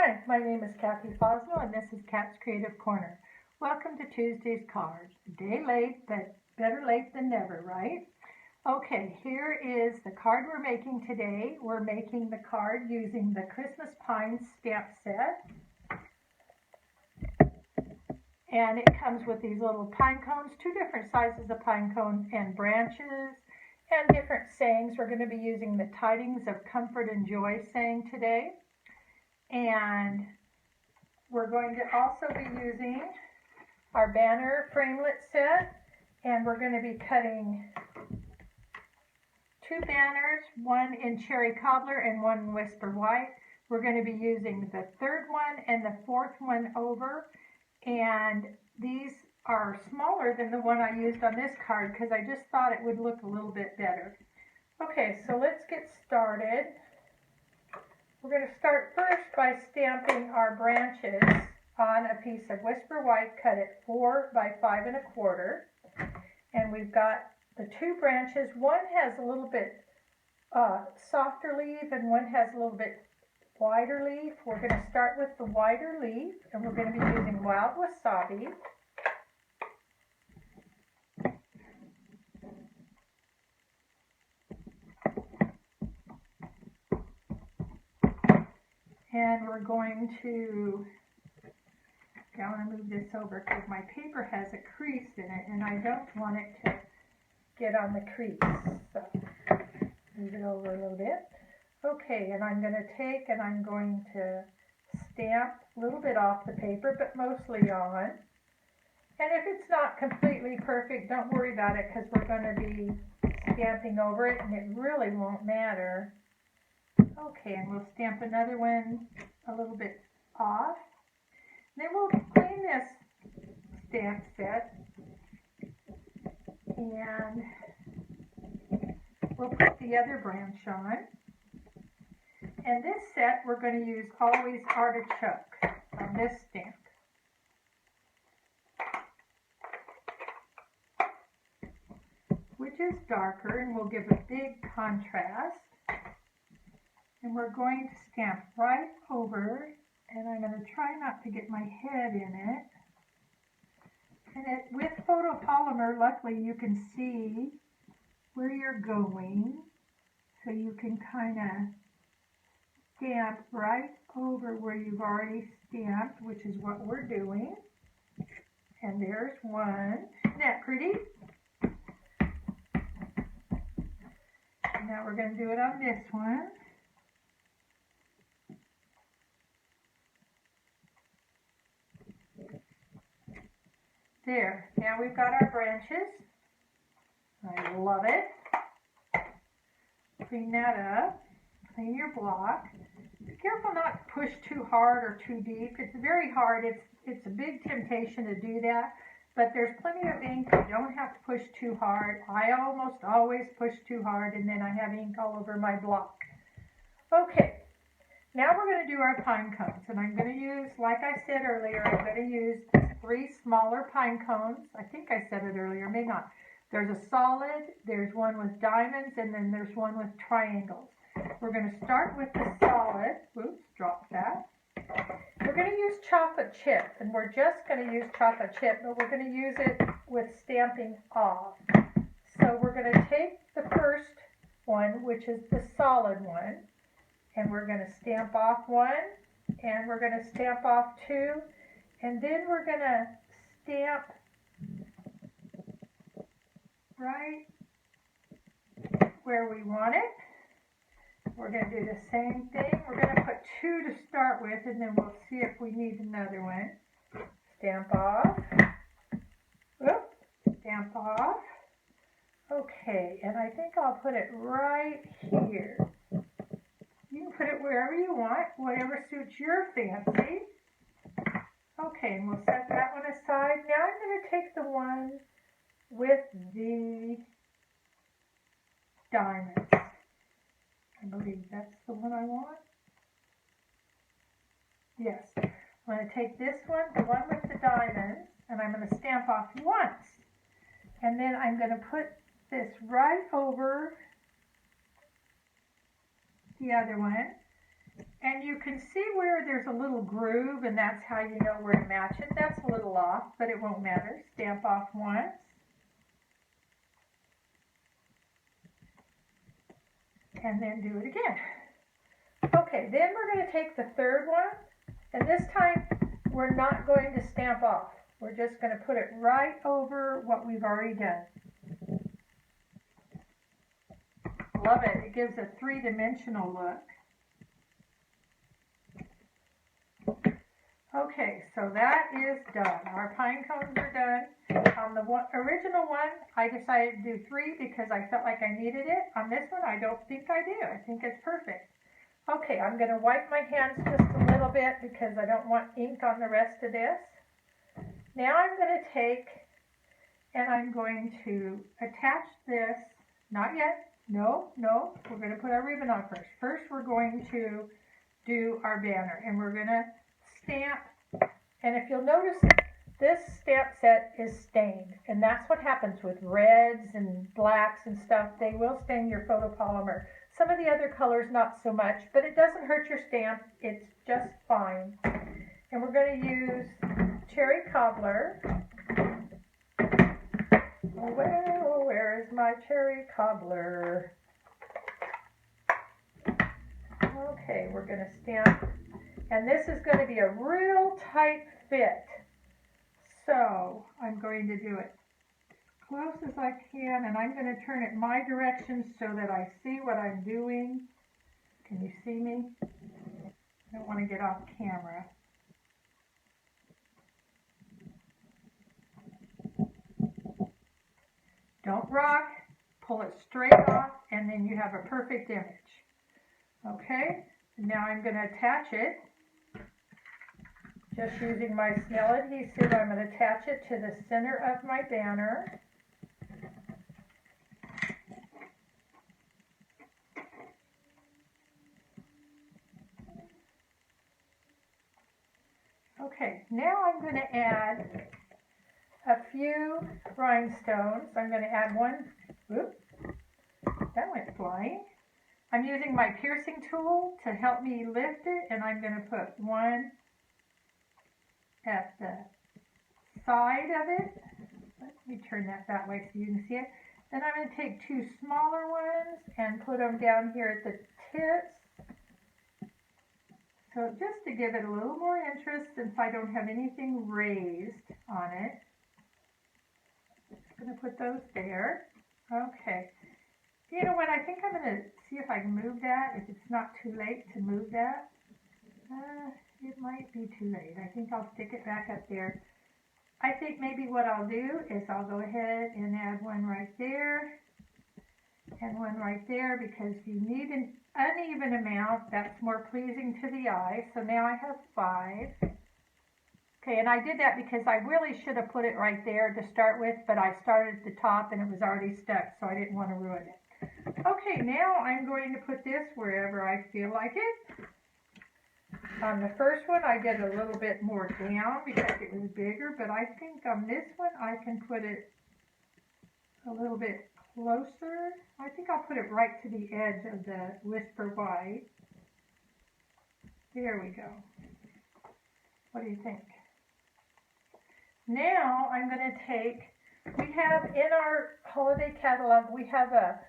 Hi, my name is Kathy Fosno, and this is Kat's Creative Corner. Welcome to Tuesday's card. A day late, but better late than never, right? Okay, here is the card we're making today. We're making the card using the Christmas Pine stamp set. And it comes with these little pine cones, two different sizes of pine cones and branches, and different sayings. We're going to be using the Tidings of Comfort and Joy saying today. And we're going to also be using our banner framelit set, and we're going to be cutting two banners, one in cherry cobbler and one in whisper white. We're going to be using the third one and the fourth one over, and these are smaller than the one I used on this card because I just thought it would look a little bit better. Okay, so let's get started. We're going to start first by stamping our branches on a piece of whisper white cut at 4 by 5 1/4. And we've got the two branches. One has a little bit softer leaf and one has a little bit wider leaf. We're going to start with the wider leaf, and we're going to be using Wild Wasabi. And we're going to, I want to move this over because my paper has a crease in it and I don't want it to get on the crease. So move it over a little bit. Okay, and I'm going to take and I'm going to stamp a little bit off the paper, but mostly on. And if it's not completely perfect, don't worry about it because we're going to be stamping over it and it really won't matter. Okay, and we'll stamp another one a little bit off. Then we'll clean this stamp set and we'll put the other branch on. And this set we're going to use Always Artichoke on this stamp. Which is darker and will give a big contrast. And we're going to stamp right over, and I'm going to try not to get my head in it. And with photopolymer, luckily you can see where you're going, so you can kind of stamp right over where you've already stamped, which is what we're doing. And there's one. Isn't that pretty? And now we're going to do it on this one. There, now we've got our branches. I love it. Clean that up. Clean your block. Be careful not to push too hard or too deep. It's very hard. It's a big temptation to do that, but there's plenty of ink. You don't have to push too hard. I almost always push too hard, and then I have ink all over my block. Okay, now we're going to do our pine cones, and I'm going to use, like I said earlier, I'm going to use 3 smaller pine cones. I think I said it earlier, may not. There's a solid, there's one with diamonds, and then there's one with triangles. We're going to start with the solid. Oops, dropped that. We're going to use chocolate chip, and we're just going to use chocolate chip, but we're going to use it with stamping off. So we're going to take the first one, which is the solid one, and we're going to stamp off 1, and we're going to stamp off 2, and then we're going to stamp right where we want it. We're going to do the same thing. We're going to put 2 to start with, and then we'll see if we need another one. Stamp off. Oops, stamp off. Okay, and I think I'll put it right here. You can put it wherever you want, whatever suits your fancy. Okay, and we'll set that one aside. Now I'm going to take the one with the diamonds. I believe that's the one I want. Yes. I'm going to take this one, the one with the diamonds, and I'm going to stamp off once. And then I'm going to put this right over the other one. And you can see where there's a little groove, and that's how you know where to match it. That's a little off, but it won't matter. Stamp off once. And then do it again. Okay, then we're going to take the third one, and this time we're not going to stamp off. We're just going to put it right over what we've already done. Love it. It gives a three-dimensional look. Okay, so that is done. Our pine cones are done. On the original one, I decided to do 3 because I felt like I needed it. On this one, I don't think I do. I think it's perfect. Okay, I'm going to wipe my hands just a little bit because I don't want ink on the rest of this. Now I'm going to take and I'm going to attach this. Not yet. No, we're going to put our ribbon on first. First, we're going to do our banner, and we're going to stamp. And if you'll notice, this stamp set is stained, and that's what happens with reds and blacks and stuff. They will stain your photopolymer. Some of the other colors, not so much, but it doesn't hurt your stamp. It's just fine. And we're going to use Cherry Cobbler. Well, where is my Cherry Cobbler? Okay, we're going to stamp. And this is going to be a real tight fit. So I'm going to do it as close as I can, and I'm going to turn it my direction so that I see what I'm doing. Can you see me? I don't want to get off camera. Don't rock, pull it straight off, and then you have a perfect image. Okay, and now I'm going to attach it. Just using my snail adhesive, I'm going to attach it to the center of my banner. Okay, now I'm going to add a few rhinestones. I'm going to add one. Oops, that went flying. I'm using my piercing tool to help me lift it, and I'm going to put one at the side of it. Let me turn that way so you can see it. Then I'm going to take 2 smaller ones and put them down here at the tips. So just to give it a little more interest, since I don't have anything raised on it. Just going to put those there. Okay. You know what? I think I'm going to see if I can move that, if it's not too late to move that. It might be too late. I think I'll stick it back up there. I think maybe what I'll do is I'll go ahead and add one right there and one right there, because you need an uneven amount. That's more pleasing to the eye. So now I have 5. Okay, and I did that because I really should have put it right there to start with, but I started at the top and it was already stuck, so I didn't want to ruin it. Okay, now I'm going to put this wherever I feel like it. On the first one, I did a little bit more down because it was bigger, but I think on this one, I can put it a little bit closer. I think I'll put it right to the edge of the Whisper White. There we go. What do you think? Now, I'm going to take, we have in our holiday catalog, we have a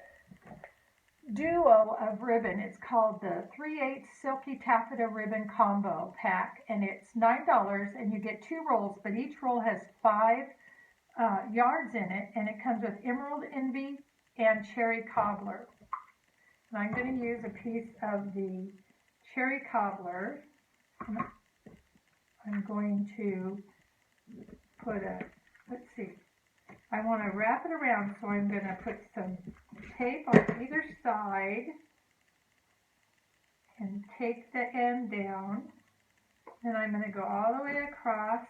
duo of ribbon. It's called the 3/8 Silky Taffeta Ribbon Combo Pack, and it's $9, and you get 2 rolls, but each roll has 5 yards in it, and it comes with Emerald Envy and Cherry Cobbler. And I'm going to use a piece of the Cherry Cobbler. I'm going to put a, let's see, I want to wrap it around, so I'm going to put some tape on either side and take the end down. Then I'm going to go all the way across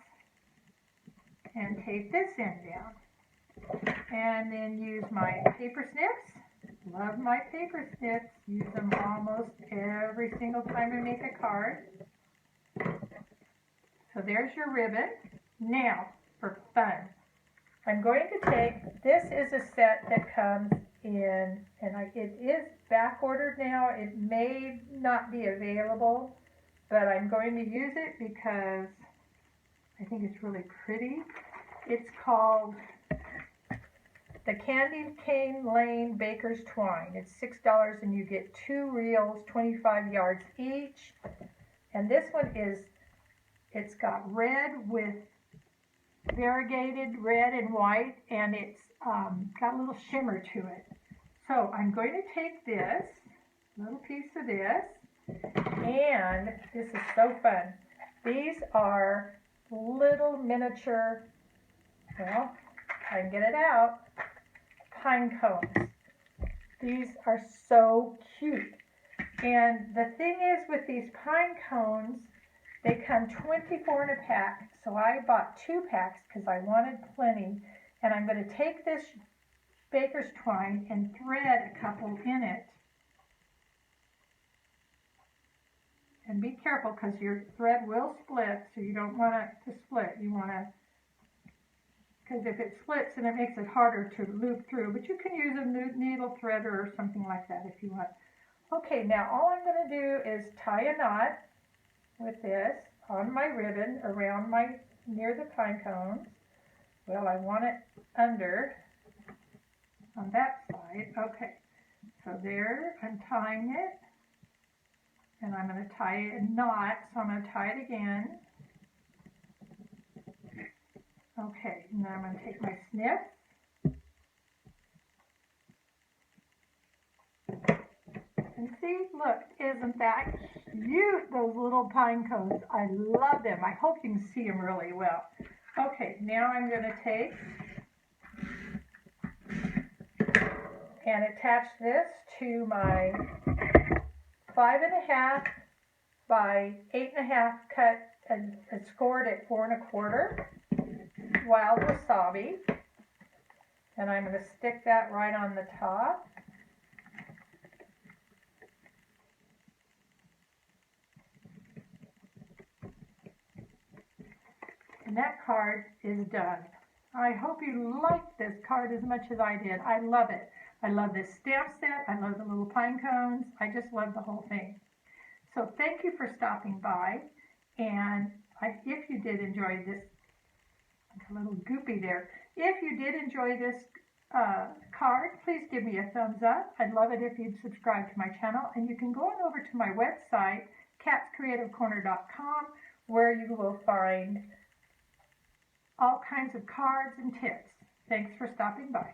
and tape this end down. And then use my paper snips. Love my paper snips. Use them almost every single time I make a card. So there's your ribbon. Now, for fun, I'm going to take, this is a set that comes in And it is back ordered now. It may not be available, but I'm going to use it because I think it's really pretty. It's called the Candy Cane Lane Baker's Twine. It's $6 and you get 2 reels, 25 yards each. And this one it's got red with variegated red and white, and it's got a little shimmer to it. So I'm going to take this, little piece of this, and this is so fun. These are little miniature, well, I can get it out, pine cones. These are so cute. And the thing is with these pine cones, they come 24 in a pack, so I bought 2 packs because I wanted plenty. And I'm going to take this baker's twine and thread a couple in it. And be careful because your thread will split, so you don't want it to split. You want to, because if it splits, then it makes it harder to loop through. But you can use a needle threader or something like that if you want. Okay, now all I'm going to do is tie a knot with this on my ribbon around near the pine cones. Well, I want it under on that side. Okay, so there, I'm tying it, and I'm going to tie a knot, so I'm going to tie it again. Okay, and then I'm going to take my snip. And see, look, isn't that cute, those little pine cones? I love them. I hope you can see them really well. Okay, now I'm going to take and attach this to my 5.5 by 8.5 cut and scored at 4 1/4 wild wasabi. And I'm going to stick that right on the top. And that card is done. I hope you liked this card as much as I did. I love it. I love this stamp set. I love the little pine cones. I just love the whole thing. So thank you for stopping by. And if you did enjoy this, a little goopy there. If you did enjoy this card, please give me a thumbs up. I'd love it if you'd subscribe to my channel. And you can go on over to my website, catscreativecorner.com, where you will find all kinds of cards and tips. Thanks for stopping by.